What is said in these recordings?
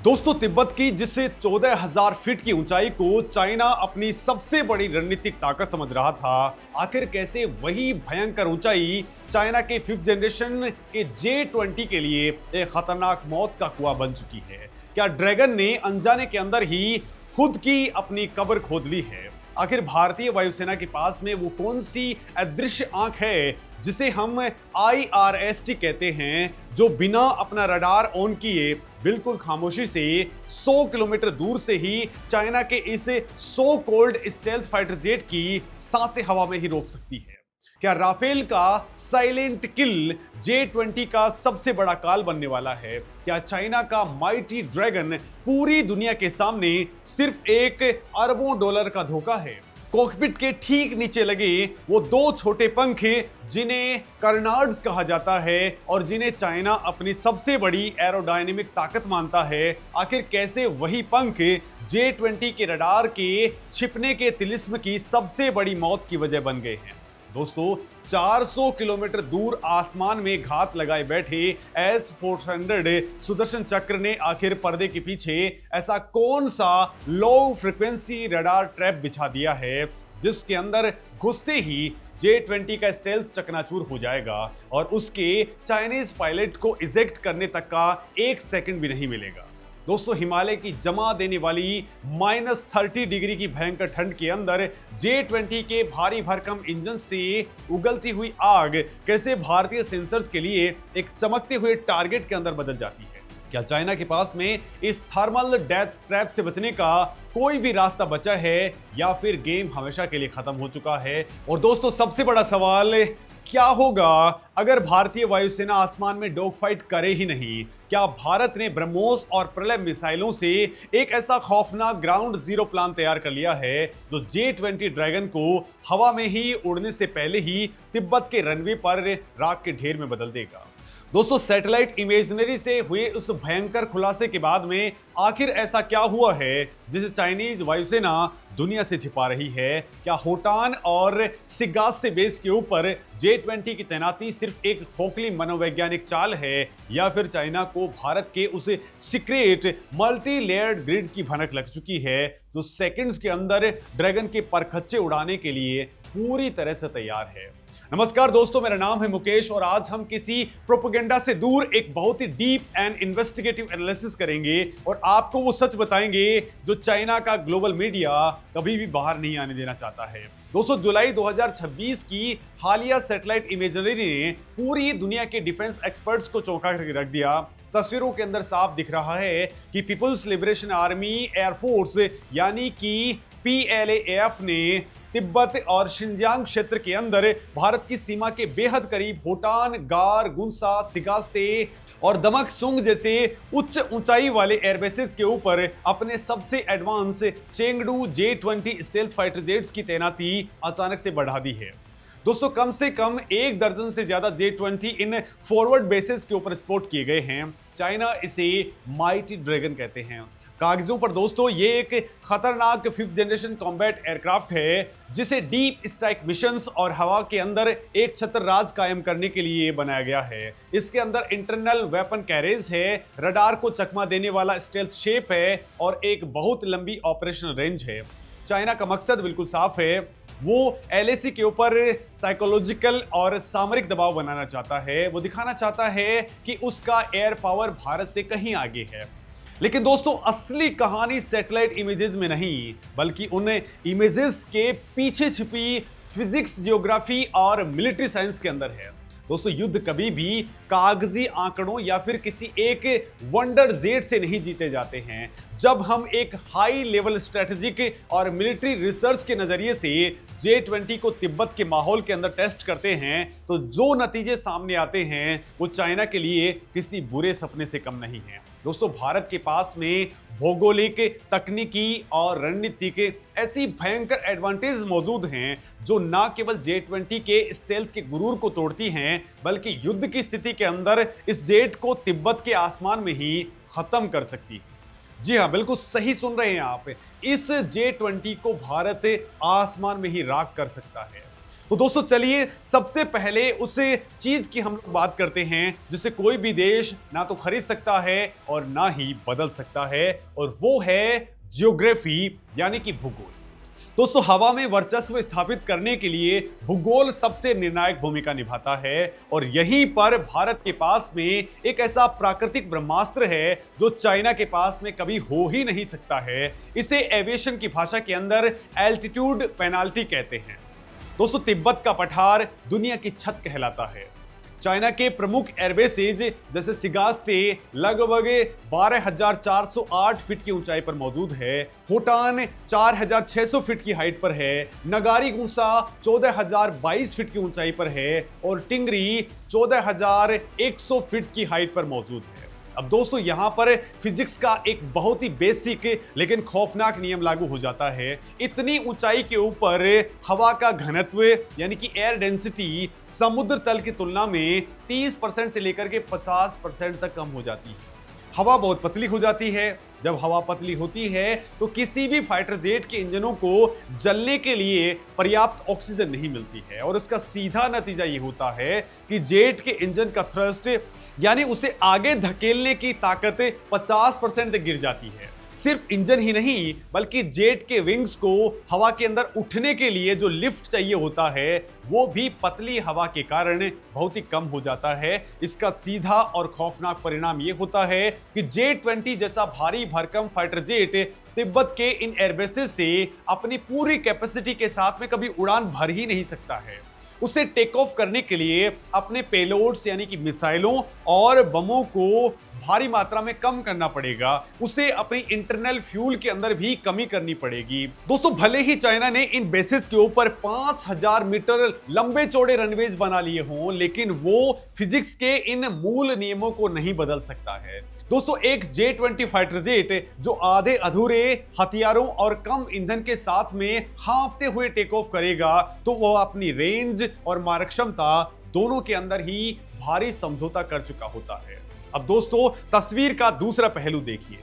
दोस्तों, तिब्बत की जिस 14,000 फीट की ऊंचाई को चाइना अपनी सबसे बड़ी रणनीतिक ताकत समझ रहा था, आखिर कैसे वही भयंकर ऊंचाई चाइना के फिफ्थ जनरेशन के J-20 के लिए एक खतरनाक मौत का कुआं बन चुकी है। क्या ड्रैगन ने अनजाने के अंदर ही खुद की अपनी कब्र खोद ली है? आखिर भारतीय वायुसेना के पास में वो कौन सी अदृश्य आंख है जिसे हम IRST कहते हैं, जो बिना अपना रडार ऑन किए बिल्कुल खामोशी से 100 किलोमीटर दूर से ही चाइना के इस so cold stealth fighter jet की सांसें हवा में ही रोक सकती है? क्या राफेल का साइलेंट किल J-20 का सबसे बड़ा काल बनने वाला है? क्या चाइना का माइटी ड्रैगन पूरी दुनिया के सामने सिर्फ एक अरबों डॉलर का धोखा है? कॉकपिट के ठीक नीचे लगे वो दो छोटे पंख जिन्हें कर्नाड्स कहा जाता है और जिन्हें चाइना अपनी सबसे बड़ी एरोडायनेमिक ताकत मानता है, आखिर कैसे वही पंख J-20 के रडार के छिपने के तिलिस्म की सबसे बड़ी मौत की वजह बन गए हैं? दोस्तों, 400 किलोमीटर दूर आसमान में घात लगाए बैठे S-400 सुदर्शन चक्र ने आखिर पर्दे के पीछे ऐसा कौन सा लो फ्रिक्वेंसी रडार ट्रैप बिछा दिया है जिसके अंदर घुसते ही J-20 का स्टेल्थ चकनाचूर हो जाएगा और उसके चाइनीज पायलट को इजेक्ट करने तक का एक सेकंड भी नहीं मिलेगा? दोस्तों, हिमालय की जमा देने वाली -30 डिग्री की भयंकर ठंड के अंदर J-20 के भारी भरकम इंजन से उगलती हुई आग कैसे भारतीय सेंसर्स के लिए एक चमकते हुए टारगेट के अंदर बदल जाती है? क्या चाइना के पास में इस थर्मल डेथ ट्रैप से बचने का कोई भी रास्ता बचा है या फिर गेम हमेशा के लिए खत्म हो चुका है? और दोस्तों, सबसे बड़ा सवाल, क्या होगा अगर भारतीय वायुसेना आसमान में डॉग फाइट करे ही नहीं? क्या भारत ने ब्रह्मोस और प्रलय मिसाइलों से एक ऐसा खौफनाक ग्राउंड जीरो प्लान तैयार कर लिया है जो J-20 ड्रैगन को हवा में ही उड़ने से पहले ही तिब्बत के रनवे पर राख के ढेर में बदल देगा? दोस्तों, सैटेलाइट इमेजनरी से हुए उस भयंकर खुलासे के बाद में आखिर ऐसा क्या हुआ है जिसे चाइनीज वायुसेना दुनिया से छिपा रही है? क्या होटान और सिगास्से बेस के ऊपर J-20 की तैनाती सिर्फ एक खोखली मनोवैज्ञानिक चाल है या फिर चाइना को भारत के उस सीक्रेट मल्टी लेयर्ड ग्रिड की भनक लग चुकी है जो सेकंड्स के अंदर ड्रैगन के परखच्चे उड़ाने के लिए पूरी तरह से तैयार है? नमस्कार दोस्तों, मेरा नाम है मुकेश और आज हम किसी प्रोपेगेंडा से दूर एक बहुत ही डीप एंड इन्वेस्टिगेटिव एनालिसिस करेंगे और आपको वो सच बताएंगे जो चाइना का ग्लोबल मीडिया कभी भी बाहर नहीं आने देना चाहता है। दोस्तों, जुलाई 2026 की हालिया सैटेलाइट इमेजरी ने पूरी दुनिया के डिफेंस एक्सपर्ट्स को चौंका करके रख दिया। तस्वीरों के अंदर साफ दिख रहा है कि पीपुल्स लिबरेशन आर्मी एयरफोर्स यानी कि PLAF ने तिब्बत और शिनजियांग क्षेत्र के अंदर भारत की सीमा के बेहद करीब होटान, गार, गुनसा, सिगास्ते और दमक सुंग जैसे उच्च ऊंचाई वाले एयरबेसेस के ऊपर अपने सबसे advance Chengdu J-20 stealth fighter jets की तैनाती अचानक से बढ़ा दी है। दोस्तों, कम से कम 1 दर्जन से ज्यादा J-20 इन फॉरवर्ड बेसेस के ऊपर स्पॉट किए गए हैं। चाइना इसे माइटी ड्रैगन कहते हैं। कागजों पर दोस्तों ये एक खतरनाक फिफ्थ जनरेशन कॉम्बैट एयरक्राफ्ट है जिसे डीप स्ट्राइक मिशंस और हवा के अंदर एक छत्र राज कायम करने के लिए बनाया गया है। इसके अंदर इंटरनल वेपन कैरेज है, रडार को चकमा देने वाला स्टेल्थ शेप है और एक बहुत लंबी ऑपरेशनल रेंज है। चाइना का मकसद बिल्कुल साफ है, वो LAC के ऊपर साइकोलॉजिकल और सामरिक दबाव बनाना चाहता है। वो दिखाना चाहता है कि उसका एयर पावर भारत से कहीं आगे है। लेकिन दोस्तों, असली कहानी सैटेलाइट इमेजेस में नहीं बल्कि उन इमेजेस के पीछे छिपी फिजिक्स, जियोग्राफी और मिलिट्री साइंस के अंदर है। दोस्तों, युद्ध कभी भी कागजी आंकड़ों या फिर किसी एक वंडर जेट से नहीं जीते जाते हैं। जब हम एक हाई लेवल स्ट्रेटेजिक और मिलिट्री रिसर्च के नजरिए से J-20 को तिब्बत के माहौल के अंदर टेस्ट करते हैं तो जो नतीजे सामने आते हैं वो चाइना के लिए किसी बुरे सपने से कम नहीं है। दोस्तों, भारत के पास में भौगोलिक, तकनीकी और रणनीतिक ऐसी भयंकर एडवांटेज मौजूद हैं जो न केवल J-20 के स्टेल्थ के गुरूर को तोड़ती हैं बल्कि युद्ध की स्थिति के अंदर इस जेट को तिब्बत के आसमान में ही खत्म कर सकती है। जी हाँ, बिल्कुल सही सुन रहे हैं आप, इस J-20 को भारत आसमान में ही राख कर सकता है। तो दोस्तों चलिए सबसे पहले उस चीज की हम लोग बात करते हैं जिसे कोई भी देश ना तो खरीद सकता है और ना ही बदल सकता है, और वो है ज्योग्राफी यानी कि भूगोल। दोस्तों हवा में वर्चस्व स्थापित करने के लिए भूगोल सबसे निर्णायक भूमिका निभाता है, और यहीं पर भारत के पास में एक ऐसा प्राकृतिक ब्रह्मास्त्र है जो चाइना के पास में कभी हो ही नहीं सकता है। इसे एविएशन की भाषा के अंदर एल्टीट्यूड पेनाल्टी कहते हैं। दोस्तों तिब्बत का पठार दुनिया की छत कहलाता है। चाइना के प्रमुख एयरबेसेज जैसे सिगास्ते लगभग 12,408 फीट की ऊंचाई पर मौजूद है, होटान 4,600 फीट की हाइट पर है, नगारी गुंसा 14,022 फीट की ऊंचाई पर है, और टिंगरी 14,100 फीट की हाइट पर मौजूद है। अब दोस्तों यहां पर फिजिक्स का एक बहुत ही बेसिक लेकिन खौफनाक नियम लागू हो जाता है। इतनी ऊंचाई के ऊपर हवा का घनत्व यानी कि एयर डेंसिटी समुद्र तल की तुलना में 30% से लेकर के 50% तक कम हो जाती है। हवा बहुत पतली हो जाती है। जब हवा पतली होती है तो किसी भी फाइटर जेट के इंजनों को जलने के लिए पर्याप्त ऑक्सीजन नहीं मिलती है, और इसका सीधा नतीजा ये होता है कि जेट के इंजन का थ्रस्ट यानी उसे आगे धकेलने की ताकत 50% तक गिर जाती है। सिर्फ इंजन ही नहीं बल्कि जेट के विंग्स को हवा के अंदर उठने के लिए जो लिफ्ट चाहिए होता है वो भी पतली हवा के कारण बहुत ही कम हो जाता है। इसका सीधा और खौफनाक परिणाम ये होता है कि J-20 जैसा भारी भरकम फाइटर जेट तिब्बत के इन एयरबेसेस से अपनी पूरी कैपेसिटी के साथ में कभी उड़ान भर ही नहीं सकता है। उसे टेक ऑफ करने के लिए अपने पेलोड्स यानी कि मिसाइलों और बमों को भारी मात्रा में कम करना पड़ेगा। उसे अपनी इंटरनल फ्यूल के अंदर भी कमी करनी पड़ेगी। दोस्तों भले ही चाइना ने इन बेसिस के ऊपर 5,000 मीटर लंबे चौड़े रनवेज बना लिए हों, लेकिन वो फिजिक्स के इन मूल नियमों को नहीं बदल सकता है। दोस्तों एक J-20 फाइटर जेट जो आधे अधूरे हथियारों और कम ईंधन के साथ में हाँफते हुए टेक ऑफ करेगा तो वह अपनी रेंज और मारक क्षमता दोनों के अंदर ही भारी समझौता कर चुका होता है। अब दोस्तों तस्वीर का दूसरा पहलू देखिए।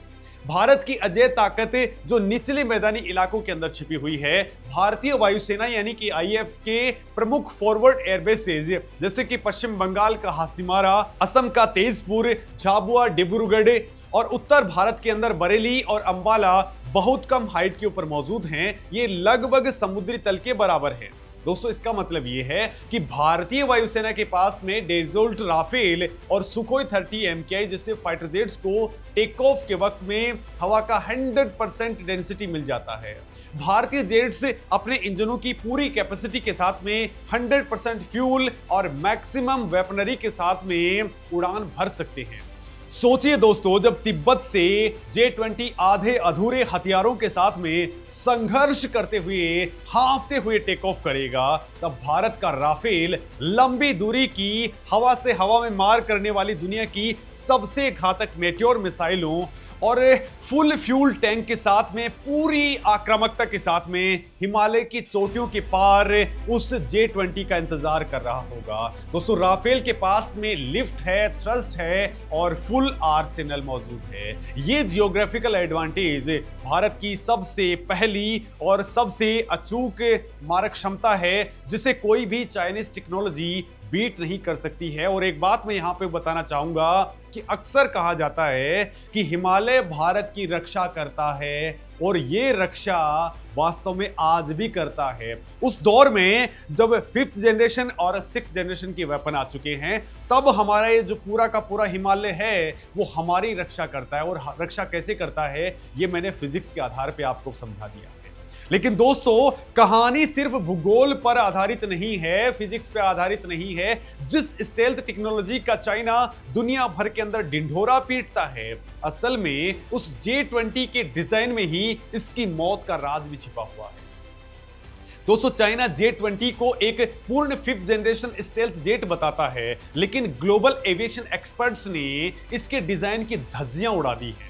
भारत की अजय ताकत जो निचले मैदानी इलाकों के अंदर छिपी हुई है। भारतीय वायुसेना यानी कि IAF के प्रमुख फॉरवर्ड एयरबेसेज जैसे कि पश्चिम बंगाल का हासिमारा, असम का तेजपुर, झाबुआ, डिब्रूगढ़ और उत्तर भारत के अंदर बरेली और अंबाला बहुत कम हाइट के ऊपर मौजूद हैं। ये लगभग समुद्री तल के बराबर है। दोस्तों इसका मतलब यह है कि भारतीय वायुसेना के पास में डेजोल्ट, राफेल और सुखोई 30 MKI जैसे फाइटर जेट्स को टेक ऑफ के वक्त में हवा का 100% डेंसिटी मिल जाता है। भारतीय जेट्स अपने इंजनों की पूरी कैपेसिटी के साथ में 100% फ्यूल और मैक्सिमम वेपनरी के साथ में उड़ान भर सकते हैं। सोचिए दोस्तों जब तिब्बत से J-20 आधे अधूरे हथियारों के साथ में संघर्ष करते हुए हाँफते हुए टेक ऑफ करेगा, तब भारत का राफेल लंबी दूरी की हवा से हवा में मार करने वाली दुनिया की सबसे घातक मेट्योर मिसाइलों और फुल फ्यूल टैंक के साथ में पूरी आक्रामकता के साथ में हिमालय की चोटियों के पार उस J-20 का इंतजार कर रहा होगा। दोस्तों राफेल के पास में लिफ्ट है, थ्रस्ट है और फुल आर्सेनल मौजूद है। ये जियोग्राफिकल एडवांटेज भारत की सबसे पहली और सबसे अचूक मारक क्षमता है जिसे कोई भी चाइनीज टेक्नोलॉजी बीट नहीं कर सकती है। और एक बात मैं यहां पे बताना चाहूंगा कि अक्सर कहा जाता है कि हिमालय भारत की रक्षा करता है, और ये रक्षा वास्तव में आज भी करता है। उस दौर में जब 5th जनरेशन और 6th जनरेशन के वेपन आ चुके हैं, तब हमारा ये जो पूरा का पूरा हिमालय है वो हमारी रक्षा करता है। और रक्षा कैसे करता है ये मैंने फिजिक्स के आधार पे आपको समझा दिया है। लेकिन दोस्तों कहानी सिर्फ भूगोल पर आधारित नहीं है, फिजिक्स पर आधारित नहीं है। जिस स्टेल्थ टेक्नोलॉजी का चाइना दुनिया भर के अंदर ढिंढोरा पीटता है, असल में उस J-20 के डिजाइन में ही इसकी मौत का राज भी छिपा हुआ है। दोस्तों चाइना J-20 को एक पूर्ण 5th जनरेशन स्टेल्थ जेट बताता है, लेकिन ग्लोबल एविएशन एक्सपर्ट्स ने इसके डिजाइन की धज्जियां उड़ा दी हैं।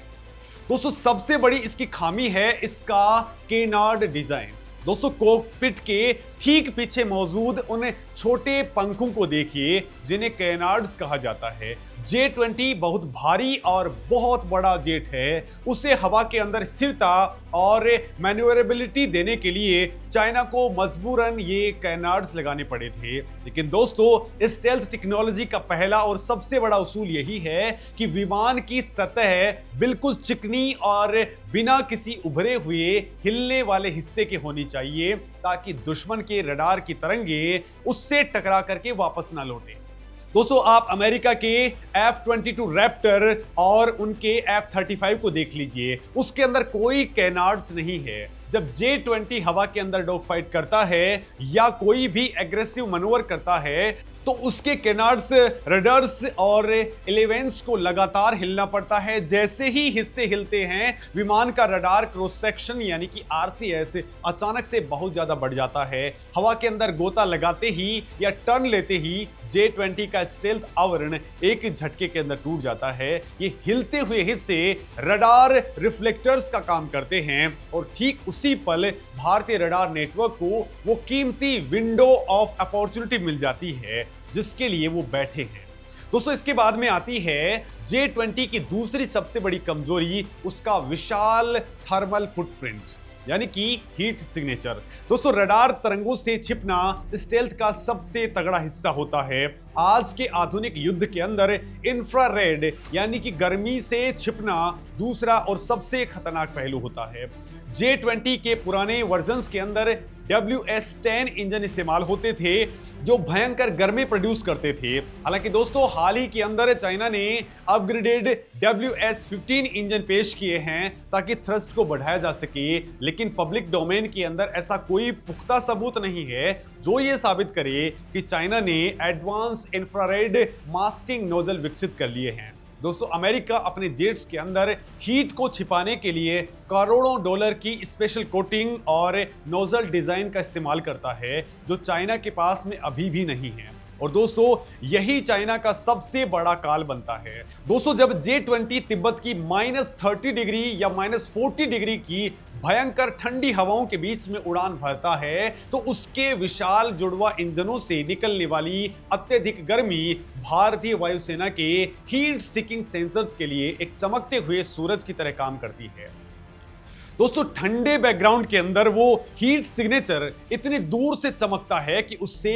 दोस्तों सबसे बड़ी इसकी खामी है इसका केनार्ड डिजाइन। दोस्तों कॉकपिट के ठीक पीछे मौजूद उन छोटे पंखों को देखिए जिन्हें केनार्ड्स कहा जाता है। J-20 बहुत भारी और बहुत बड़ा जेट है। उसे हवा के अंदर स्थिरता और मैन्यूवरेबिलिटी देने के लिए चाइना को मजबूरन ये कैनार्ड्स लगाने पड़े थे। लेकिन दोस्तों, स्टेल्थ टेक्नोलॉजी का पहला और सबसे बड़ा उसूल यही है कि विमान की सतह बिल्कुल चिकनी और बिना किसी उभरे हुए हिलने वाले हिस्से के होनी चाहिए, ताकि दुश्मन के रडार की तरंगे उससे टकरा करके वापस ना लौटे। दोस्तों, आप अमेरिका के F-22 रैप्टर और उनके F-35 को देख लीजिए, उसके अंदर कोई कैनार्ड्स नहीं है। जब J-20 हवा के अंदर डॉग फाइट करता है या कोई भी एग्रेसिव मनोवर करता है, तो उसके कैनार्ड्स, रडर्स और एलेवेंस को लगातार हिलना पड़ता है। जैसे ही हिस्से हिलते हैं, विमान का रडार क्रॉस सेक्शन यानी कि RCS अचानक से बहुत ज्यादा बढ़ जाता है। हवा के अंदर गोता लगाते ही या टर्न लेते ही J-20 का स्टेल्थ आवरण एक झटके के अंदर टूट जाता है। ये हिलते हुए हिस्से रडार रिफ्लेक्टर्स का काम करते हैं और ठीक उसी पल भारतीय रडार नेटवर्क को वो कीमती विंडो ऑफ अपॉर्चुनिटी मिल जाती है जिसके लिए वो बैठे हैं। दोस्तों, इसके बाद में आती है J-20 की दूसरी सबसे बड़ी कमजोरी, उसका विशाल थर्मल फुटप्रिंट यानी कि हीट सिग्नेचर। दोस्तों, रडार तरंगों से छिपना स्टेल्थ का सबसे तगड़ा हिस्सा होता है। आज के आधुनिक युद्ध के अंदर इंफ्रारेड यानी कि गर्मी से छिपना दूसरा और सबसे खतरनाक पहलू होता है। J-20 के पुराने वर्जन्स के अंदर WS-10 इंजन इस्तेमाल होते थे जो भयंकर गर्मी प्रोड्यूस करते थे। हालांकि दोस्तों, हाल ही के अंदर चाइना ने अपग्रेडेड WS-15 इंजन पेश किए हैं ताकि थ्रस्ट को बढ़ाया जा सके, लेकिन पब्लिक डोमेन के अंदर ऐसा कोई पुख्ता सबूत नहीं है जो ये साबित करे कि चाइना ने एडवांस इंफ्रारेड मास्किंग नोजल विकसित कर लिए हैं। दोस्तों, अमेरिका अपने जेट्स के अंदर हीट को छिपाने के लिए करोड़ों डॉलर की स्पेशल कोटिंग और नोजल डिजाइन का इस्तेमाल करता है जो चाइना के पास में अभी भी नहीं है। और दोस्तों, यही चाइना का सबसे बड़ा काल बनता है। दोस्तों, जब J-20 तिब्बत की -30 डिग्री या -40 डिग्री की भयंकर ठंडी हवाओं के बीच में उड़ान भरता है, तो उसके विशाल जुड़वा इंजनों से निकलने वाली अत्यधिक गर्मी भारतीय वायुसेना के हीट सीकिंग सेंसर्स के लिए एक चमकते हुए सूरज की तरह काम करती है। दोस्तों, ठंडे बैकग्राउंड के अंदर वो हीट सिग्नेचर इतनी दूर से चमकता है कि उससे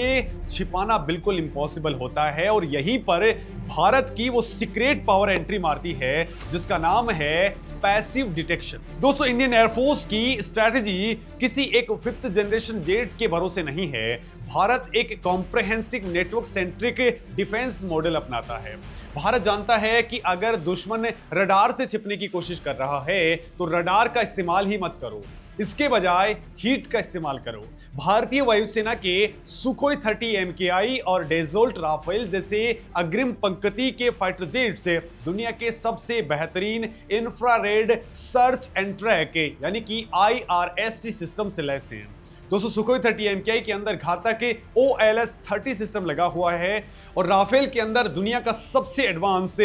छिपाना बिल्कुल इम्पॉसिबल होता है और यहीं पर भारत की वो सीक्रेट पावर एंट्री मारती है जिसका नाम है पैसिव डिटेक्शन। दोस्तों, इंडियन एयरफोर्स की स्ट्रैटेजी किसी एक 5th जनरेशन जेट के भरोसे नहीं है। भारत एक comprehensive network centric defence model अपनाता है। भारत जानता है कि अगर दुश्मन रडार से छिपने की कोशिश कर रहा है तो रडार का इस्तेमाल ही मत करो, इसके बजाय हीट का इस्तेमाल करो। भारतीय वायुसेना के सुखोई 30 MKI और डेजोल्ट राफेल जैसे अग्रिम पंक्ति के फाइटर जेट से दुनिया के सबसे बेहतरीन इंफ्रारेड सर्च एंड ट्रैक यानी कि IRST सिस्टम से लैस हैं। दोस्तों, सुखोई 30 MKI के अंदर घातक OLS-30 सिस्टम लगा हुआ है और राफेल के अंदर दुनिया का सबसे एडवांस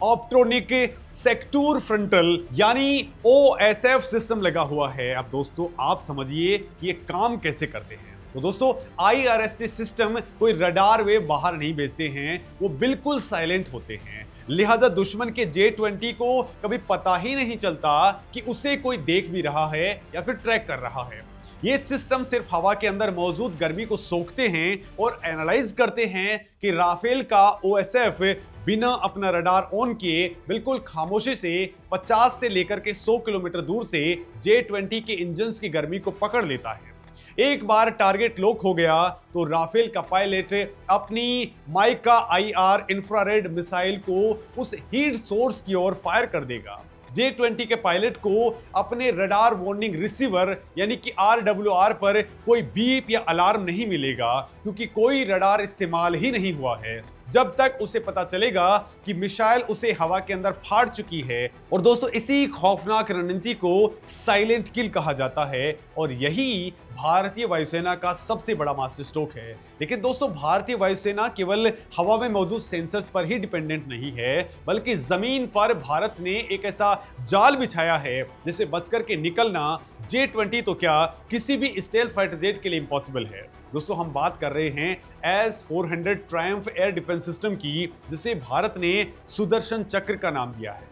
ऑप्ट्रोनिक सेक्टूर फ्रंटल यानी OSF सिस्टम लगा हुआ है। अब दोस्तों, आप समझिए कि ये काम कैसे करते हैं। तो दोस्तों, IRST सिस्टम कोई रडार वेव बाहर नहीं भेजते हैं, वो बिल्कुल साइलेंट होते हैं। लिहाजा दुश्मन के J-20 को कभी पता ही नहीं चलता कि उसे कोई देख भी रहा है या फिर ट्रैक कर रहा है। ये सिस्टम सिर्फ हवा के अंदर मौजूद गर्मी को सोखते हैं और एनालाइज करते हैं कि राफेल का OSF बिना अपना रडार ऑन किए बिल्कुल खामोशी से 50 से लेकर के 100 किलोमीटर दूर से J-20 के इंजन्स की गर्मी को पकड़ लेता है। एक बार टारगेट लॉक हो गया तो राफेल का पायलट अपनी माइका IR इंफ्रारेड मिसाइल को उस हीट सोर्स की ओर फायर कर देगा। J-20 के पायलट को अपने रडार वार्निंग रिसीवर यानी कि RWR पर कोई बीप या अलार्म नहीं मिलेगा, क्योंकि कोई रडार इस्तेमाल ही नहीं हुआ है जब तक उसे पता चलेगा कि मिसाइल उसे हवा के अंदर फाड़ चुकी है। और दोस्तों, इसी खौफनाक रणनीति को साइलेंट किल कहा जाता है और यही भारतीय वायुसेना का सबसे बड़ा मास्टर स्ट्रोक है। लेकिन दोस्तों, भारतीय वायुसेना केवल हवा में मौजूद सेंसर्स पर ही डिपेंडेंट नहीं है, बल्कि जमीन पर भारत ने एक ऐसा जाल बिछाया है जिसे बचकर के निकलना J-20 तो क्या, किसी भी स्टेल्थ फाइटर जेट के लिए इम्पॉसिबल है। दोस्तों हम बात कर रहे हैं S-400 Triumph air defence system की, जिसे भारत ने सुदर्शन चक्र का नाम दिया है।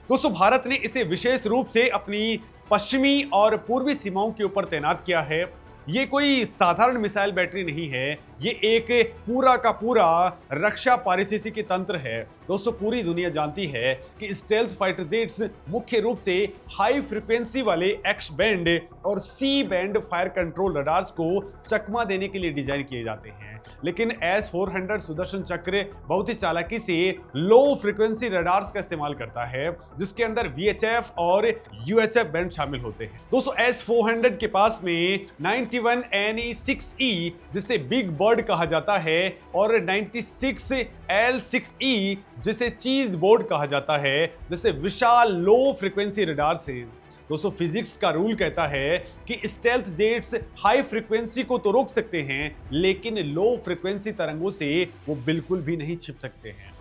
दोस्तों भारत ने इसे विशेष रूप से अपनी पश्चिमी और पूर्वी सीमाओं के ऊपर तैनात किया है। ये कोई साधारण मिसाइल बैटरी नहीं है, ये एक पूरा का पूरा रक्षा पारिस्थितिकी तंत्र है। दोस्तों पूरी दुनिया जानती है कि स्टेल्थ फाइटर जेट्स मुख्य रूप से हाई फ्रीक्वेंसी वाले एक्स बैंड और C band fire control radars को चकमा देने के लिए डिजाइन किए जाते हैं, लेकिन S-400 सुदर्शन चक्र बहुत ही चालाकी से लो फ्रीक्वेंसी रडार्स का इस्तेमाल करता है, जिसके अंदर VHF और UHF बैंड शामिल होते हैं। दोस्तों S-400 के पास में 91NE6E जिसे बिग बर्ड कहा जाता है और 96L6E जिसे चीज बोर्ड कहा जाता है, जैसे विशाल लो फ्रीक्वेंसी रडार्स हैं। दोस्तों फिजिक्स का रूल कहता है कि स्टेल्थ जेट्स हाई फ्रीक्वेंसी को तो रोक सकते हैं, लेकिन लो फ्रीक्वेंसी तरंगों से वो बिल्कुल भी नहीं छिप सकते हैं।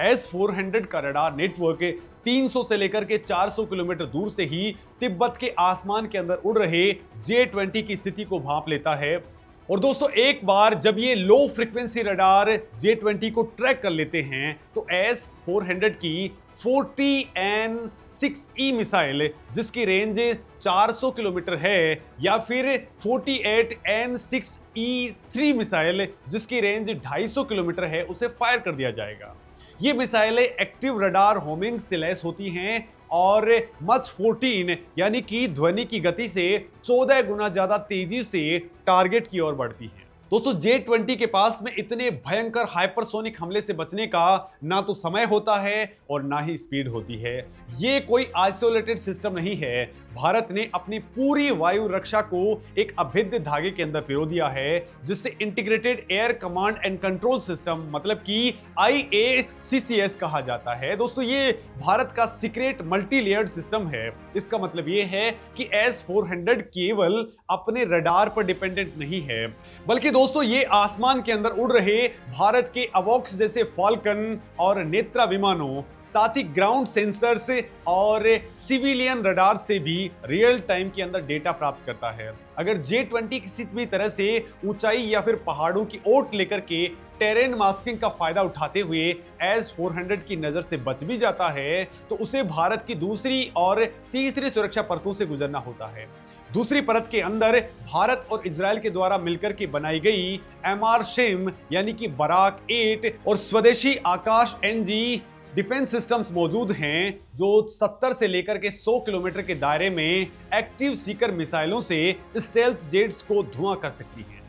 S-400 का रडार नेटवर्क 300 से लेकर के 400 किलोमीटर दूर से ही तिब्बत के आसमान के अंदर उड़ रहे J-20 की स्थिति को भांप लेता है। और दोस्तों एक बार जब ये लो फ्रीक्वेंसी रडार J-20 को ट्रैक कर लेते हैं, तो S-400 की 40N6E मिसाइल, जिसकी रेंज 400 किलोमीटर है, या फिर 48N6E3 मिसाइल जिसकी रेंज 250 किलोमीटर है, उसे फायर कर दिया जाएगा। ये मिसाइलें एक्टिव रडार होमिंग से लैस होती हैं और मच 14 यानी कि ध्वनि की गति से 14 गुना ज्यादा तेजी से टारगेट की ओर बढ़ती है। दोस्तों J-20 के पास में इतने भयंकर हाइपरसोनिक हमले से बचने का ना तो समय होता है और ना ही स्पीड होती है। ये कोई आइसोलेटेड सिस्टम नहीं है। भारत ने अपनी पूरी वायु रक्षा को एक अभेद्य धागे के अंदर पिरो दिया है, जिससे integrated air command and control system मतलब कि IACCS कहा जाता है। दोस्तों ये भारत का सीक्रेट मल्टी लेयर्ड सिस्टम है। इसका मतलब ये है कि S-400 केवल अपने रडार पर डिपेंडेंट नहीं है, बल्कि दोस्तों ये आसमान के अंदर उड़ रहे भारत के अवॉक्स जैसे फाल्कन और नेत्रा विमानों, साथ ही ग्राउंड सेंसर्स और सिविलियन रडार से भी रियल टाइम के अंदर डेटा प्राप्त करता है। अगर J-20 किसी भी तरह से ऊंचाई या फिर पहाड़ों की ओट लेकर के टेरेन मास्किंग का फायदा उठाते हुए S-400 की नजर से बच भी जाता है, तो उसे भारत की दूसरी और तीसरी सुरक्षा परतों से गुजरना होता है। दूसरी परत के अंदर भारत और इजराइल के द्वारा मिलकर के बनाई गई MR शेम यानी कि बराक 8 और स्वदेशी आकाश NG डिफेंस सिस्टम्स मौजूद हैं, जो 70 से लेकर के 100 किलोमीटर के दायरे में एक्टिव सीकर मिसाइलों से स्टेल्थ जेट्स को धुआं कर सकती हैं।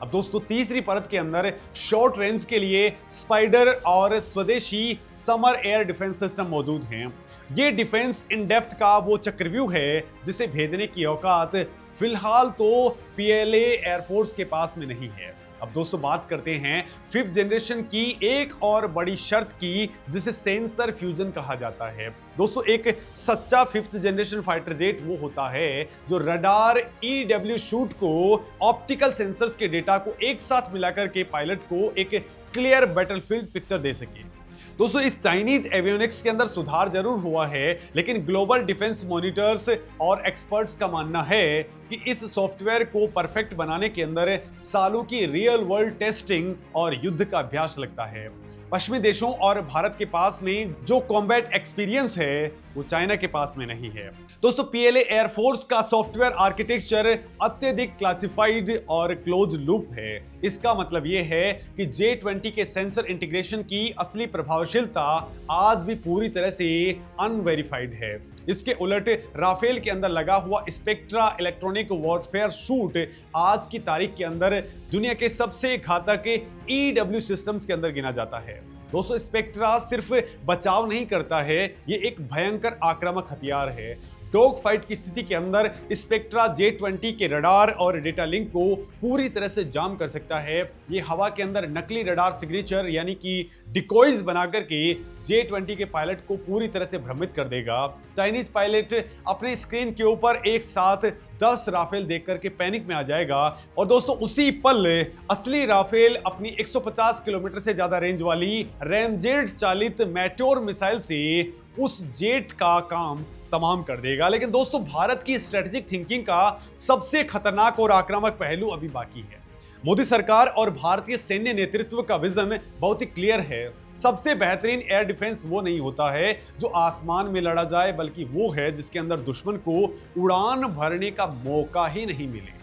अब दोस्तों तीसरी परत के अंदर शॉर्ट रेंज के लिए स्पाइडर और स्वदेशी समर एयर डिफेंस सिस्टम मौजूद हैं। ये डिफेंस इन डेप्थ का वो चक्रव्यूह है जिसे भेदने की औकात फिलहाल तो PLA एयरफोर्स के पास में नहीं है। अब दोस्तों बात करते हैं 5th जनरेशन की एक और बड़ी शर्त की, जिसे सेंसर फ्यूजन कहा जाता है। दोस्तों एक सच्चा 5th जनरेशन फाइटर जेट वो होता है जो रडार EW शूट को ऑप्टिकल सेंसर्स के डेटा को एक साथ मिलाकर के पायलट को एक क्लियर बैटलफील्ड पिक्चर दे सके। दोस्तों इस चाइनीज एवियोनिक्स के अंदर सुधार जरूर हुआ है, लेकिन ग्लोबल डिफेंस मॉनिटर्स और एक्सपर्ट्स का मानना है कि इस सॉफ्टवेयर को परफेक्ट बनाने के अंदर सालों की रियल वर्ल्ड टेस्टिंग और युद्ध का अभ्यास लगता है। पश्चिमी देशों और भारत के पास में जो कॉम्बैट एक्सपीरियंस है वो चाइना के पास में नहीं है। दोस्तों PLA एयरफोर्स का सॉफ्टवेयर आर्किटेक्चर अत्यधिक क्लासिफाइड और क्लोज लूप है। इसका मतलब यह है कि J-20 के सेंसर इंटीग्रेशन की असली प्रभावशीलता आज भी पूरी तरह से अनवेरिफाइड है। इसके उलट राफेल के अंदर लगा हुआ स्पेक्ट्रा इलेक्ट्रॉनिक वॉरफेयर सूट आज की तारीख के अंदर दुनिया के सबसे घातक EW सिस्टम्स के अंदर गिना जाता है। दोस्तों स्पेक्ट्रा सिर्फ बचाव नहीं करता है, ये एक भयंकर आक्रामक हथियार है। डॉग फाइट की स्थिति के अंदर स्पेक्ट्रा J-20 के रडार और डेटा लिंक को पूरी तरह से जाम कर सकता है। ये हवा के अंदर नकली रडार सिग्नेचर यानी कि डिकॉइज बनाकर के J-20 के पायलट को पूरी तरह से भ्रमित कर देगा। चाइनीज पायलट अपने स्क्रीन के ऊपर एक साथ 10 राफेल देख करके पैनिक में आ जाएगा और दोस्तों उसी पल असली राफेल अपनी 150 किलोमीटर से ज्यादा रेंज वाली रैमजेट चालित मैट्योर मिसाइल से उस जेट का काम तमाम कर देगा। लेकिन दोस्तों भारत की स्ट्रेटेजिक थिंकिंग का सबसे खतरनाक और आक्रामक पहलू अभी बाकी है। मोदी सरकार और भारतीय सैन्य नेतृत्व का विजन बहुत ही क्लियर है। सबसे बेहतरीन एयर डिफेंस वो नहीं होता है जो आसमान में लड़ा जाए, बल्कि वो है जिसके अंदर दुश्मन को उड़ान भरने का मौका ही नहीं मिले।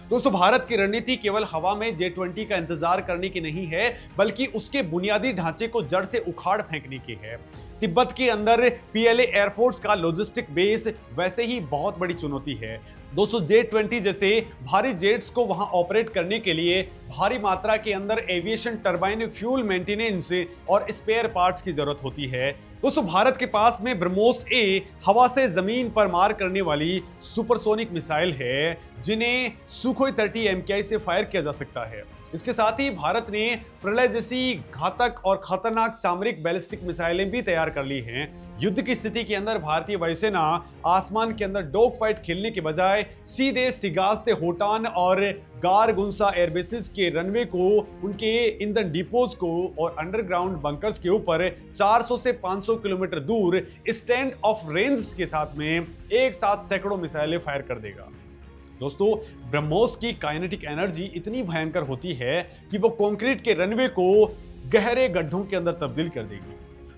दोस्तों, भारत की रणनीति केवल हवा में J-20 का इंतजार करने की नहीं है, बल्कि उसके बुनियादी ढांचे को जड़ से उखाड़ फेंकने की है। तिब्बत के अंदर PLA एयरफोर्स का लॉजिस्टिक बेस वैसे ही बहुत बड़ी चुनौती है। दोस्तों, J-20 जैसे भारी जेट्स को वहां ऑपरेट करने के लिए भारी मात्रा के अंदर एविएशन टरबाइन, फ्यूल मेंटेनेंस और स्पेयर पार्ट्स की जरूरत होती है। दोस्तों, भारत के पास में ब्रह्मोस ए हवा से जमीन पर मार करने वाली सुपरसोनिक मिसाइल है, जिन्हें सुखोई 30 MKI से फायर किया जा सकता है। इसके साथ ही भारत ने प्रलय जैसी घातक और खतरनाक सामरिक बैलिस्टिक मिसाइलें भी तैयार कर ली हैं। युद्ध की स्थिति के अंदर भारतीय वायुसेना आसमान के अंदर डॉग फाइट खेलने के बजाय सीधे सिगास्ते, होटान और गारगुंसा एयरबेसेस के रनवे को, उनके ईंधन डिपोज को और अंडरग्राउंड बंकर्स के ऊपर 400 से 500 किलोमीटर दूर स्टैंड ऑफ रेंज के साथ में एक साथ सैकड़ों मिसाइलें फायर कर देगा। दोस्तों, ब्रह्मोस की काइनेटिक एनर्जी इतनी भयंकर होती है कि वो कंक्रीट के रनवे को गहरे गड्ढों के अंदर तब्दील कर देगी।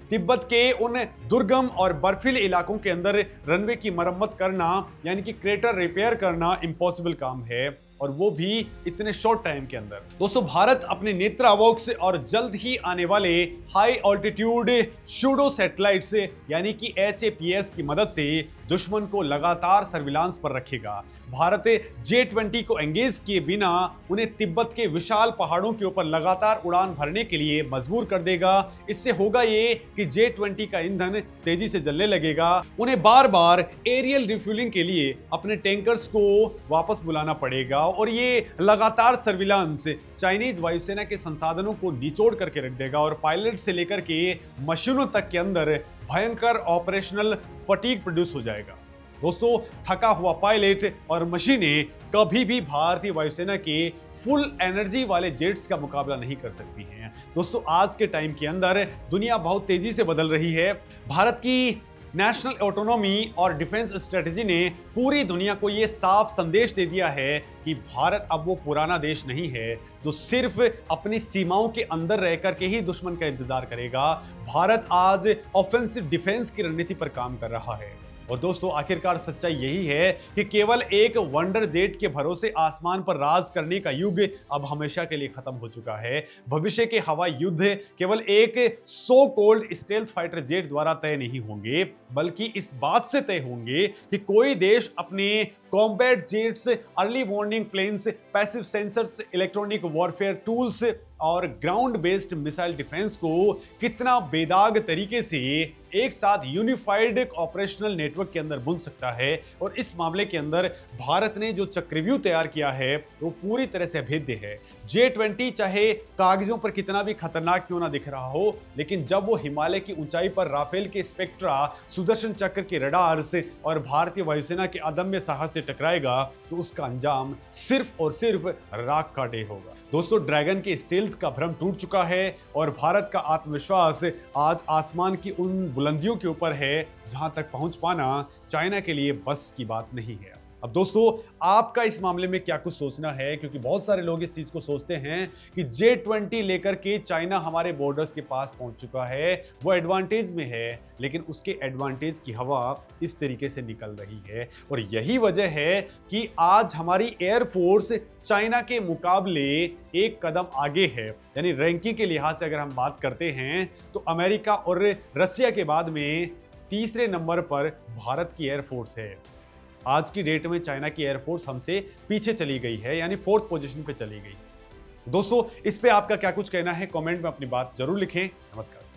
तिब्बत के उन दुर्गम और बर्फीले इलाकों के अंदर रनवे की मरम्मत करना, यानी कि क्रेटर रिपेयर करना इम्पॉसिबल काम है, और वो भी इतने शॉर्ट टाइम के अंदर। दोस्तों, भारत अपने नेत्रावॉक्स और जल्द ही आने वाले हाई ऑल्टीट्यूड शूडो सैटेलाइट्स यानी कि HAPS की मदद से दुश्मन को लगातार सर्विलांस पर रखेगा। भारत J-20 को एंगेज किए बिना उन्हें तिब्बत के विशाल पहाड़ों के ऊपर लगातार उड़ान भरने के लिए मजबूर कर देगा। इससे होगा ये कि J-20 का ईंधन तेजी से जलने लगेगा, उन्हें बार बार एरियल रिफ्यूलिंग के लिए अपने टैंकर्स को वापस बुलाना पड़ेगा, और ये लगातार सर्विलांस चाइनीज वायुसेना के संसाधनों को निचोड़ करके रख देगा और पायलट से लेकर के मशीनों तक के अंदर भयंकर ऑपरेशनल फटीग प्रोड्यूस हो जाएगा। दोस्तों, थका हुआ पायलट और मशीनें कभी भी भारतीय वायुसेना के फुल एनर्जी वाले जेट्स का मुकाबला नहीं कर सकती हैं। दोस्तों, आज के टाइम के अंदर दुनिया बहुत तेजी से बदल रही है। भारत की नेशनल ऑटोनॉमी और डिफेंस स्ट्रेटजी ने पूरी दुनिया को यह साफ संदेश दे दिया है कि भारत अब वो पुराना देश नहीं है जो सिर्फ अपनी सीमाओं के अंदर रह करके ही दुश्मन का इंतजार करेगा। भारत आज ऑफेंसिव डिफेंस की रणनीति पर काम कर रहा है। और दोस्तों, आखिरकार सच्चाई यही है कि केवल एक वंडर जेट के भरोसे आसमान पर राज करने का युग अब हमेशा के लिए खत्म हो चुका है। भविष्य के हवाई युद्ध केवल एक so called stealth fighter jet द्वारा तय नहीं होंगे, बल्कि इस बात से तय होंगे कि कोई देश अपने combat jets, early warning planes, passive sensors, electronic warfare tools और ग्राउंड बेस्ड मिसाइल डिफेंस को कितना बेदाग तरीके से एक साथ यूनिफाइड ऑपरेशनल नेटवर्क के अंदर बुन सकता है। और इस मामले के अंदर भारत ने जो चक्रव्यूह तैयार किया है वो पूरी तरह से अभेद्य है। J-20 चाहे कागजों पर कितना भी खतरनाक क्यों ना दिख रहा हो, लेकिन जब वो हिमालय की ऊंचाई पर राफेल के स्पेक्ट्रा, सुदर्शन चक्र के रडार्स और भारतीय वायुसेना के अदम्य साहस से टकराएगा तो उसका अंजाम सिर्फ और सिर्फ राख का ढेर होगा। दोस्तों, ड्रैगन के स्टेल्थ का भ्रम टूट चुका है और भारत का आत्मविश्वास आज आसमान की उन बुलंदियों के ऊपर है जहां तक पहुंच पाना चाइना के लिए बस की बात नहीं है। अब दोस्तों, आपका इस मामले में क्या कुछ सोचना है, क्योंकि बहुत सारे लोग इस चीज को सोचते हैं कि J-20 लेकर के चाइना हमारे बॉर्डर्स के पास पहुंच चुका है, वो एडवांटेज में है, लेकिन उसके एडवांटेज की हवा इस तरीके से निकल रही है। और यही वजह है कि आज हमारी एयरफोर्स चाइना के मुकाबले एक कदम आगे है। यानी रैंकिंग के लिहाज से अगर हम बात करते हैं तो अमेरिका और रसिया के बाद में तीसरे नंबर पर भारत की एयरफोर्स है। आज की डेट में चाइना की एयरफोर्स हमसे पीछे चली गई है, यानी 4th पोजीशन पे चली गई। दोस्तों, इस पे आपका क्या कुछ कहना है, कमेंट में अपनी बात जरूर लिखें। नमस्कार।